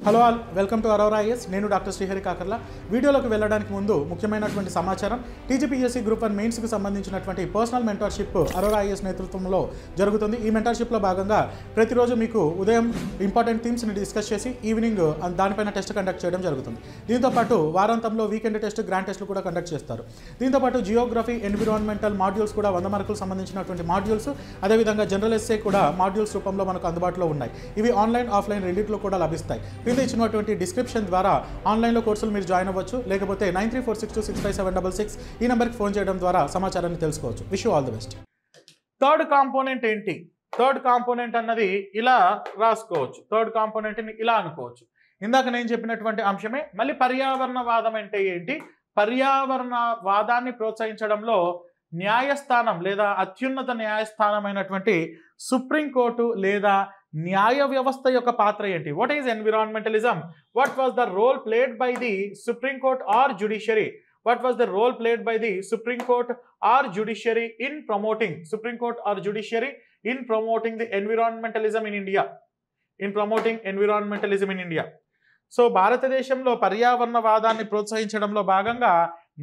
Hello all, welcome to Aurora IAS. నేను doctor Srihari Kakarla. వీడియోలోకి వెళ్ళడానికి ముందు ముఖ్యమైనటువంటి సమాచారం. టీజీపీఎస్సీ గ్రూప్ 1 మెయిన్స్కి సంబంధించినటువంటి పర్సనల్ మెంటర్షిప్ అరోరా ఐఎస్ నేతృత్వంలో జరుగుతుంది. ఈ మెంటర్షిప్లో భాగంగా ప్రతిరోజు మీకు ఉదయం ఇంపార్టెంట్ థీమ్స్ని డిస్కస్ చేసి ఈవినింగ్ దానిపైన టెస్ట్ కండక్ట్ చేయడం జరుగుతుంది. దీంతోపాటు వారాంతంలో వీకెండ్ టెస్ట్, గ్రాండ్ టెస్ట్లు కూడా కండక్ట్ చేస్తారు. దీంతోపాటు జియోగ్రఫీ, ఎన్విరాన్మెంటల్ మాడ్యూల్స్ కూడా 100 మార్కులకు సంబంధించినటువంటి మాడ్యూల్స్, అదేవిధంగా జనరల్ ఎస్సే కూడా మాడ్యూల్స్ రూపంలో మనకు అందుబాటులో ఉన్నాయి. ఇవి ఆన్లైన్, ఆఫ్లైన్ రెండింటిలో కూడా లభిస్తాయి. ఇచ్చినటువంటి డిస్క్రిప్షన్ ద్వారా ఆన్లైన్లో కోర్సులు మీరు జాయిన్ అవ్వచ్చు. లేకపోతే 9346265766 ఈ నెంబర్కి ఫోన్ చేయడం ద్వారా సమాచారాన్ని తెలుసుకోవచ్చు. Wish you all the best. Third component ఏంటి? థర్డ్ కాంపోనెంట్ అన్నది ఇలా రాసుకోవచ్చు. థర్డ్ కాంపోనెంట్ని ఇలా అనుకోవచ్చు. ఇందాక నేను చెప్పినటువంటి అంశమే. మళ్ళీ పర్యావరణవాదం అంటే ఏంటి? పర్యావరణవాదాన్ని ప్రోత్సహించడంలో న్యాయస్థానం లేదా అత్యున్నత న్యాయస్థానమైనటువంటి సుప్రీంకోర్టు లేదా న్యాయ వ్యవస్థ యొక్క పాత్ర ఏంటి? What is environmentalism? What was the role played by the supreme court or judiciary? What was the role played by the Supreme Court or judiciary in promoting the environmentalism in India? So భారతదేశంలో పర్యావరణవాదాన్ని ప్రోత్సహించడంలో భాగంగా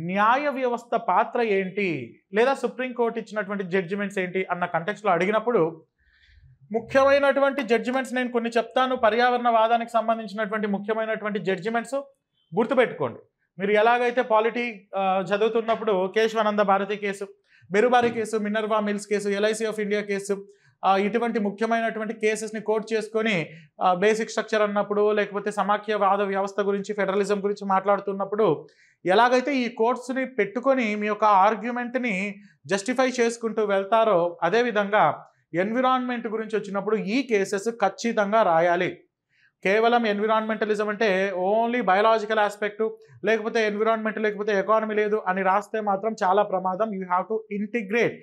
న్యాయ వ్యవస్థ పాత్ర ఏంటి, లేదా supreme court ఇచ్చినటువంటి judgements ఏంటి అన్న కంటెక్స్ట్లో అడిగినప్పుడు ముఖ్యమైనటువంటి జడ్జిమెంట్స్ నేను కొన్ని చెప్తాను. పర్యావరణవాదానికి సంబంధించినటువంటి ముఖ్యమైనటువంటి జడ్జిమెంట్స్ గుర్తుపెట్టుకోండి. మీరు ఎలాగైతే పాలిటీ చదువుతున్నప్పుడు Kesavananda Bharati case, Berubari case, Minerva Mills case, LIC of India case, ఇటువంటి ముఖ్యమైనటువంటి కేసెస్ని కోట్ చేసుకొని బేసిక్ స్ట్రక్చర్ అన్నప్పుడు, లేకపోతే సమాఖ్యవాద వ్యవస్థ గురించి, ఫెడరలిజం గురించి మాట్లాడుతున్నప్పుడు ఎలాగైతే ఈ కోర్ట్స్ని పెట్టుకొని మీ యొక్క ఆర్గ్యుమెంట్ని జస్టిఫై చేసుకుంటూ వెళ్తారో, అదేవిధంగా ఎన్విరాన్మెంట్ గురించి వచ్చినప్పుడు ఈ కేసెస్ ఖచ్చితంగా రాయాలి. కేవలం ఎన్విరాన్మెంటలిజం అంటే ఓన్లీ బయాలజికల్ ఆస్పెక్టు, లేకపోతే ఎన్విరాన్మెంట్ లేకపోతే ఎకానమీ లేదు అని రాస్తే మాత్రం చాలా ప్రమాదం. You have to integrate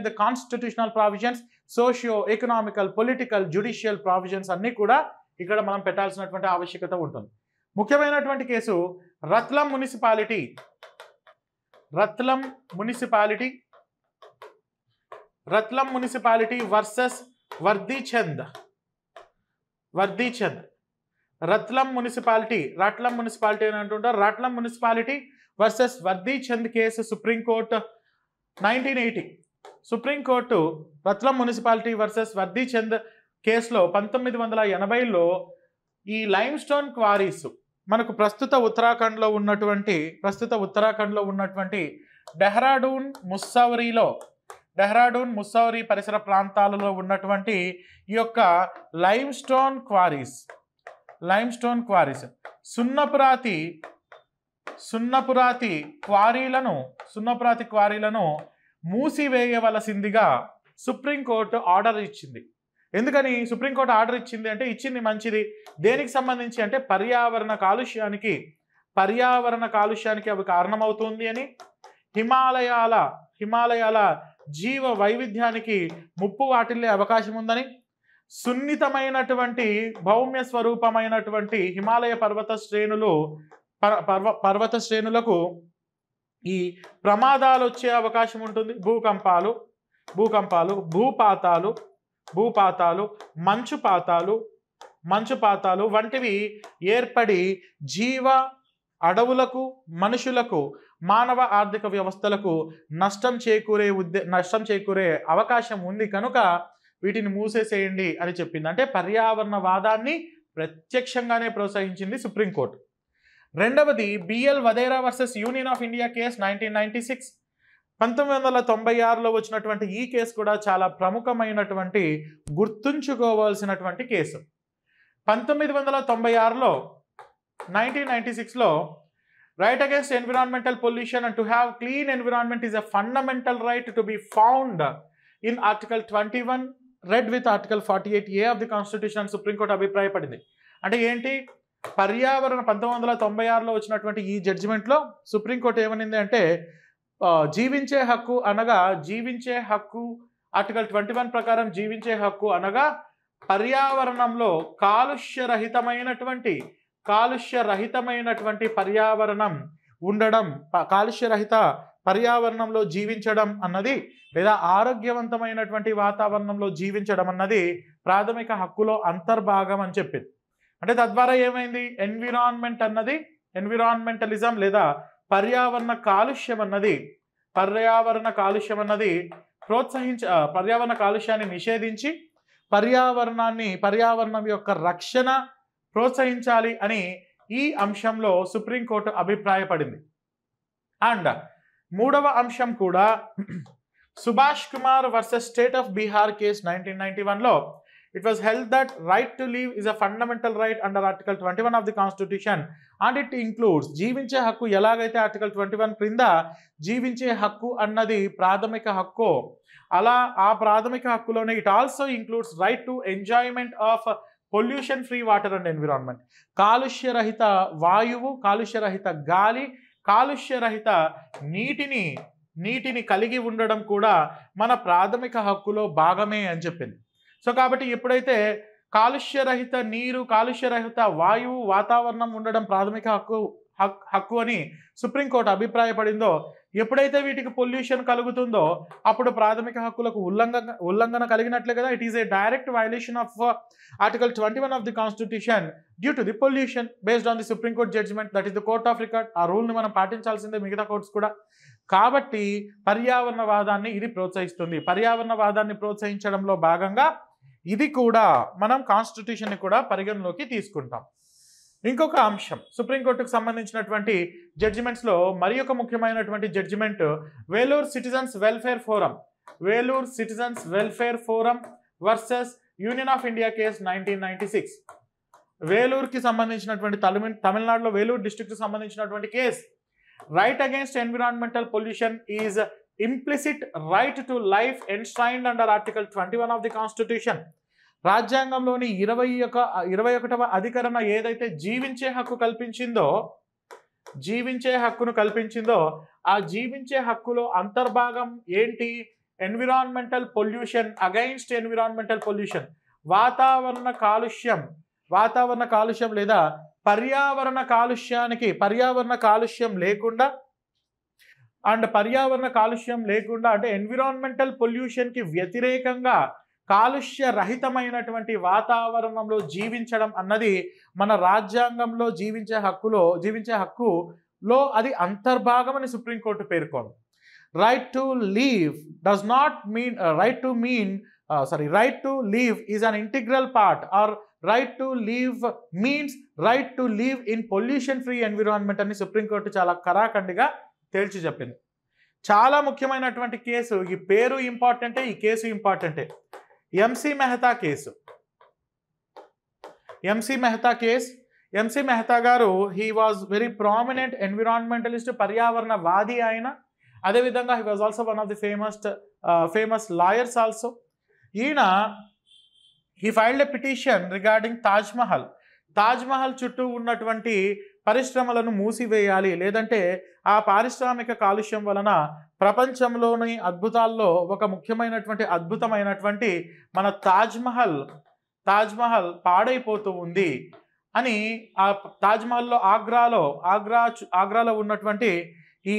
the constitutional provisions, socio economical, political, judicial provisions అన్నీ కూడా ఇక్కడ మనం పెట్టాల్సినటువంటి ఆవశ్యకత ఉంటుంది. ముఖ్యమైనటువంటి case Ratlam municipality versus Vardhichand. Ratlam municipality అని అంటుంటారు. Ratlam municipality versus Vardhichand case supreme court 1980. Supreme court Ratlam municipality versus Vardhichand కేసులో 1980లో ఈ లైమ్ స్టోన్ క్వారీస్ మనకు ప్రస్తుత ఉత్తరాఖండ్లో ఉన్నటువంటి డెహ్రాడూన్ ముస్సౌరీ పరిసర ప్రాంతాలలో ఉన్నటువంటి ఈ యొక్క లైమ్ స్టోన్ క్వారీస్ సున్నపురాతి క్వారీలను మూసివేయవలసిందిగా సుప్రీంకోర్టు ఆర్డర్ ఇచ్చింది. ఎందుకని సుప్రీంకోర్టు ఆర్డర్ ఇచ్చింది అంటే, ఇచ్చింది మంచిది. దేనికి సంబంధించి అంటే పర్యావరణ కాలుష్యానికి అవి కారణమవుతుంది అని, హిమాలయాల జీవ వైవిధ్యానికి ముప్పు వాటిల్లే అవకాశం ఉందని, సున్నితమైనటువంటి భౌమ్య స్వరూపమైనటువంటి హిమాలయ పర్వత శ్రేణులకు ఈ ప్రమాదాలు వచ్చే అవకాశం ఉంటుంది. భూకంపాలు, భూపాతాలు, మంచుపాతాలు వంటివి ఏర్పడి అడవులకు, మనుషులకు, మానవ ఆర్థిక వ్యవస్థలకు నష్టం చేకూరే అవకాశం ఉంది కనుక వీటిని మూసేసేయండి అని చెప్పింది. అంటే పర్యావరణవాదాన్ని ప్రత్యక్షంగానే ప్రోత్సహించింది సుప్రీంకోర్టు. రెండవది B L Vadhera versus union of India case 1996. 1996లో వచ్చినటువంటి ఈ కేసు కూడా చాలా ప్రముఖమైనటువంటి, గుర్తుంచుకోవాల్సినటువంటి కేసు. 1996లో right against environmental pollution and to have clean environment is a fundamental right to be found in article 21 read with article 48A of the constitution అని supreme court అభిప్రాయపడింది. అంటే ఏంటి? 1996లో వచ్చినటువంటి ఈ జడ్జిమెంట్లో సుప్రీంకోర్టు ఏమనింది అంటే, జీవించే హక్కు ఆర్టికల్ 21 ప్రకారం జీవించే హక్కు అనగా పర్యావరణంలో కాలుష్యరహితమైనటువంటి పర్యావరణం ఉండడం, కాలుష్యరహిత పర్యావరణంలో జీవించడం అన్నది, లేదా ఆరోగ్యవంతమైనటువంటి వాతావరణంలో జీవించడం అన్నది ప్రాథమిక హక్కులో అంతర్భాగం అని చెప్పింది. అంటే తద్వారా ఏమైంది, ఎన్విరాన్మెంటలిజం లేదా పర్యావరణ కాలుష్యం అన్నది పర్యావరణ కాలుష్యాన్ని నిషేధించి పర్యావరణం యొక్క రక్షణ ప్రోత్సహించాలి అని ఈ అంశంలో సుప్రీంకోర్టు అభిప్రాయపడింది. అండ్ మూడవ అంశం కూడా Subhash Kumar versus state of Bihar case 1991లో it was held that right to live is a fundamental right under article 21 of the constitution and it includes జీవించే హక్కు. ఎలాగైతే ఆర్టికల్ 21 క్రింద జీవించే హక్కు అన్నది ప్రాథమిక హక్కు, అలా ఆ ప్రాథమిక హక్కులోనే it also includes right to enjoyment of pollution free water and environment. కాలుష్యరహిత వాయువు, కాలుష్యరహిత గాలి, కాలుష్యరహిత నీటిని కలిగి ఉండడం కూడా మన ప్రాథమిక హక్కులో భాగమే అని చెప్పింది. సో కాబట్టి ఎప్పుడైతే కాలుష్యరహిత నీరు, కాలుష్యరహిత వాయువు, వాతావరణం ఉండడం ప్రాథమిక హక్కు అని సుప్రీంకోర్టు అభిప్రాయపడిందో, ఎప్పుడైతే వీటికి పొల్యూషన్ కలుగుతుందో అప్పుడు ప్రాథమిక హక్కులకు ఉల్లంఘన కలిగినట్లే కదా. It is a direct violation of article 21 of the constitution due to the pollution based on the supreme court judgment, that is the court of record. ఆ రూల్ని మనం పాటించాల్సిందే, మిగతా కోర్ట్స్ కూడా. కాబట్టి పర్యావరణవాదాన్ని ఇది ప్రోత్సహిస్తుంది. పర్యావరణవాదాన్ని ప్రోత్సహించడంలో భాగంగా ఇది కూడా మనం కాన్స్టిట్యూషన్ని కూడా పరిగణలోకి తీసుకుంటాం. ఇంకొక అంశం సుప్రీంకోర్టుకు సంబంధించినటువంటి జడ్జిమెంట్స్లో మరి ఒక ముఖ్యమైనటువంటి judgment Vellore citizens welfare forum versus union of India case 1996. వేలూరుకి సంబంధించినటువంటి తమిళనాడులో వేలూరు డిస్ట్రిక్ట్కి సంబంధించినటువంటి case. Right against environmental pollution is implicit right to life enshrined under article 21 of the constitution. రాజ్యాంగంలోని 21వ అధికరణ ఏదైతే జీవించే హక్కును కల్పించిందో ఆ జీవించే హక్కులో అంతర్భాగం ఏంటి? Environmental pollution, against environmental pollution, వాతావరణ కాలుష్యం లేదా పర్యావరణ కాలుష్యం లేకుండా అంటే ఎన్విరాన్మెంటల్ పొల్యూషన్కి వ్యతిరేకంగా కాలుష్య రహితమైనటువంటి వాతావరణంలో జీవించడం అన్నది మన రాజ్యాంగంలో జీవించే హక్కులో అది అంతర్భాగం అని సుప్రీంకోర్టు పేర్కొంది. Right to leave is an integral part or right to leave means right to leave in pollution free environment అని సుప్రీంకోర్టు చాలా కరాఖండిగా తేల్చి చెప్పింది. చాలా ముఖ్యమైనటువంటి కేసు. ఈ పేరు ఇంపార్టెంటే, ఈ కేసు ఇంపార్టెంటే. ఎంసీ మెహతా గారు he was very prominent environmentalist, పర్యావరణవాది ఆయన. అదేవిధంగా he was also one of the famous lawyers also. ఈయన he filed a petition regarding Taj Mahal చుట్టూ ఉన్నటువంటి పరిశ్రమలను మూసివేయాలి, లేదంటే ఆ పారిశ్రామిక కాలుష్యం వలన ప్రపంచంలోని అద్భుతాల్లో ఒక అద్భుతమైనటువంటి మన తాజ్మహల్ పాడైపోతూ ఉంది అని ఆ తాజ్మహల్లో ఆగ్రాలో ఉన్నటువంటి ఈ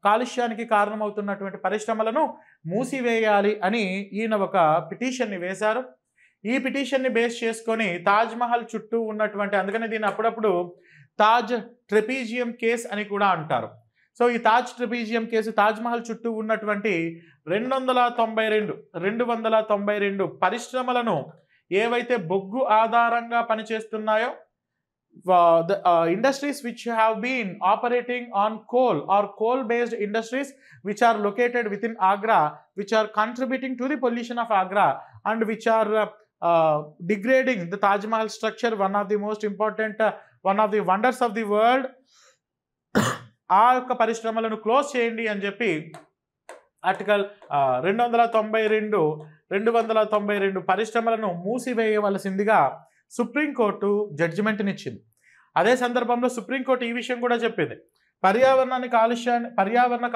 కాలుష్యానికి కారణమవుతున్నటువంటి పరిశ్రమలను మూసివేయాలి అని ఈయన ఒక పిటిషన్ని వేశారు. ఈ పిటిషన్ని బేస్ చేసుకొని తాజ్మహల్ చుట్టూ ఉన్నటువంటి, అందుకని దీన్ని అప్పుడప్పుడు తాజ్ ట్రెపీజియం కేస్ అని కూడా అంటారు. సో ఈ తాజ్ ట్రెపీజియం కేసు తాజ్మహల్ చుట్టూ ఉన్నటువంటి 292 పరిశ్రమలను ఏవైతే బొగ్గు ఆధారంగా పనిచేస్తున్నాయో, industries which have been operating on coal based industries which are located within Agra, which are contributing to the pollution of Agra and which are degrading the Taj Mahal structure, one of the most important one of the wonders of the world. ఆ యొక్క పరిశ్రమలను close చేయండి అని చెప్పి article 292 పరిశ్రమలను మూసివేయవలసిందిగా supreme court జడ్జిమెంట్నిచ్చింది. అదే సందర్భంలో supreme court ఈ విషయం కూడా చెప్పింది, పర్యావరణ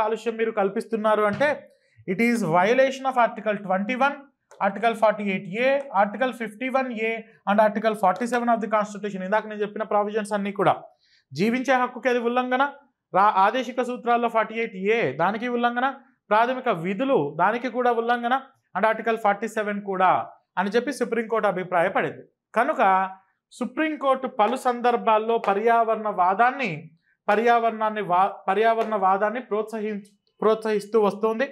కాలుష్యం మీరు కల్పిస్తున్నారు అంటే it is violation of article 21, article 48A, article 51A and article 47 of the constitution. ఇందాక నేను చెప్పిన ప్రావిజన్స్ అన్నీ కూడా జీవించే హక్కుకి అది ఉల్లంఘన, ఆదేశిక సూత్రాల్లో 48A దానికి ఉల్లంఘన, ప్రాథమిక విధులు దానికి కూడా ఉల్లంఘన అండ్ ఆర్టికల్ 47 కూడా అని చెప్పి సుప్రీంకోర్టు అభిప్రాయపడింది. కనుక సుప్రీంకోర్టు పలు సందర్భాల్లో పర్యావరణవాదాన్ని ప్రోత్సహిస్తూ వస్తుంది.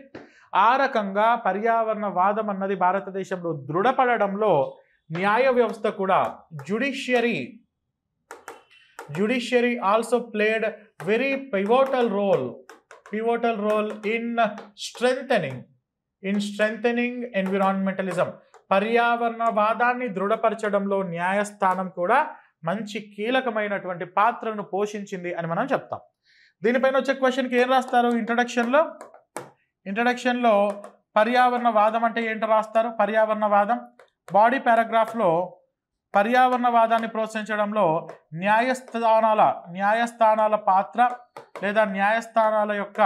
ఆ రకంగా పర్యావరణవాదం అన్నది భారతదేశంలో దృఢపడడంలో న్యాయ వ్యవస్థ కూడా judiciary also played very pivotal role in strengthening environmentalism. పర్యావరణవాదాన్ని దృఢపరచడంలో న్యాయస్థానం కూడా మంచి కీలకమైనటువంటి పాత్రను పోషించింది అని మనం చెప్తాం. దీనిపైన వచ్చే క్వశ్చన్కి ఏం రాస్తారు? ఇంట్రడక్షన్లో పర్యావరణవాదం అంటే ఏంటో రాస్తారు. పర్యావరణవాదం బాడీ పారాగ్రాఫ్లో పర్యావరణవాదాన్ని ప్రోత్సహించడంలో న్యాయస్థానాల పాత్ర లేదా న్యాయస్థానాల యొక్క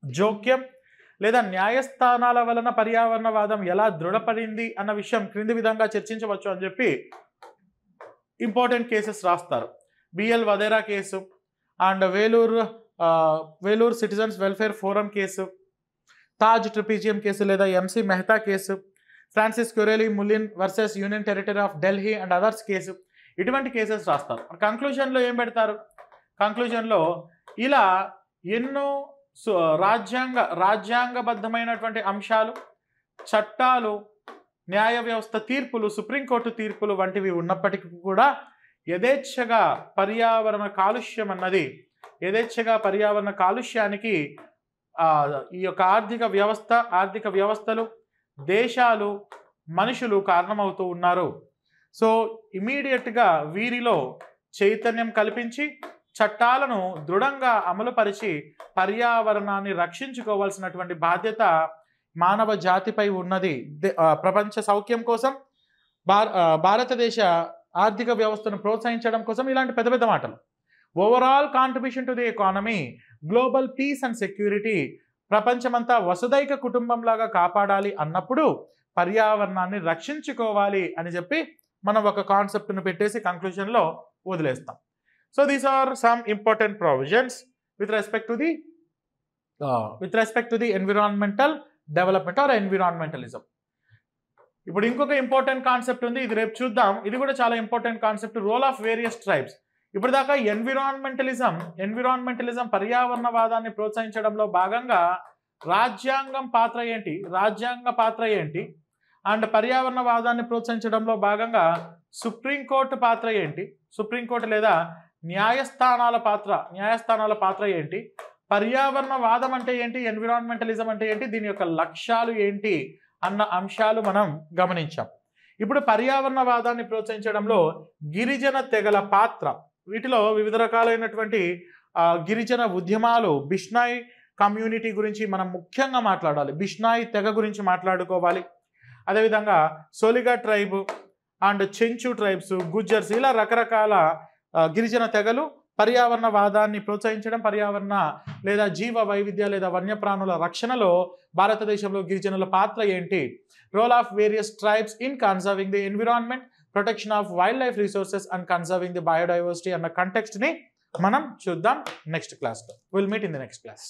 జోక్యం లేదా న్యాయస్థానాల వలన పర్యావరణవాదం ఎలా దృఢపడింది అన్న విషయం క్రింది విధంగా చర్చించవచ్చు అని చెప్పి ఇంపార్టెంట్ కేసెస్ రాస్తారు. B L Vadera case and Vellore citizens welfare forum case, Taj trapezium case లేదా M C Mehta case, Francis Coralie Mullin versus union territory of Delhi and others case, ఇటువంటి కేసెస్ రాస్తారు. కంక్లూజన్లో ఏం పెడతారు? కంక్లూజన్లో ఇలా ఎన్నో రాజ్యాంగబద్ధమైనటువంటి అంశాలు, చట్టాలు, న్యాయ వ్యవస్థ తీర్పులు, సుప్రీంకోర్టు తీర్పులు వంటివి ఉన్నప్పటికీ కూడా యథేచ్ఛగా పర్యావరణ కాలుష్యానికి ఈ యొక్క ఆర్థిక వ్యవస్థలు, దేశాలు, మనుషులు కారణమవుతూ ఉన్నారు. సో ఇమీడియట్గా వీరిలో చైతన్యం కల్పించి చట్టాలను దృఢంగా అమలుపరిచి పర్యావరణాన్ని రక్షించుకోవాల్సినటువంటి బాధ్యత మానవ జాతిపై ఉన్నది. ప్రపంచ సౌఖ్యం కోసం, భారతదేశ ఆర్థిక వ్యవస్థను ప్రోత్సహించడం కోసం ఇలాంటి పెద్ద పెద్ద మాటలు. Overall contribution to the economy, global peace and security, ప్రపంచమంతా వసుదైక కుటుంబంలాగా కాపాడాలి అన్నప్పుడు పర్యావరణాన్ని రక్షించుకోవాలి అని చెప్పి మనం ఒక కాన్సెప్ట్ను పెట్టేసి కంక్లూజన్లో వదిలేస్తాం. So these are some important provisions with respect to the environmental development or environmentalism. ఇప్పుడు ఇంకొక ఇంపార్టెంట్ కాన్సెప్ట్ ఉంది, ఇది రేపు చూద్దాం. ఇది కూడా చాలా important concept, role of various tribes. ఇప్పుడు దాకా ఎన్విరాన్మెంటలిజం పర్యావరణవాదాన్ని ప్రోత్సహించడంలో భాగంగా రాజ్యాంగ పాత్ర ఏంటి అండ్ పర్యావరణవాదాన్ని ప్రోత్సహించడంలో భాగంగా సుప్రీంకోర్టు పాత్ర ఏంటి, సుప్రీంకోర్టు లేదా న్యాయస్థానాల పాత్ర ఏంటి, పర్యావరణవాదం అంటే ఏంటి, ఎన్విరాన్మెంటలిజం అంటే ఏంటి, దీని యొక్క లక్ష్యాలు ఏంటి అన్న అంశాలు మనం గమనించాం. ఇప్పుడు పర్యావరణవాదాన్ని ప్రోత్సహించడంలో గిరిజన తెగల పాత్ర, వీటిలో వివిధ రకాలైనటువంటి గిరిజన ఉద్యమాలు, బిష్నాయ్ కమ్యూనిటీ గురించి మనం ముఖ్యంగా మాట్లాడాలి, బిష్నాయ్ తెగ గురించి మాట్లాడుకోవాలి. అదేవిధంగా సోలిగా ట్రైబ్ అండ్ చెంచు ట్రైబ్స్, గుజ్జర్స్, ఇలా రకరకాల గిరిజన తెగలు పర్యావరణవాదాన్ని ప్రోత్సహించడం, పర్యావరణ లేదా జీవ వైవిధ్య లేదా వన్యప్రాణుల రక్షణలో భారతదేశంలో గిరిజనుల పాత్ర ఏంటి, role of various tribes in conserving the environment, protection of wild life resources and conserving the biodiversity అన్న కంటెక్స్ట్ ని మనం చూద్దాం నెక్స్ట్ క్లాస్లో. Will meet in the next class.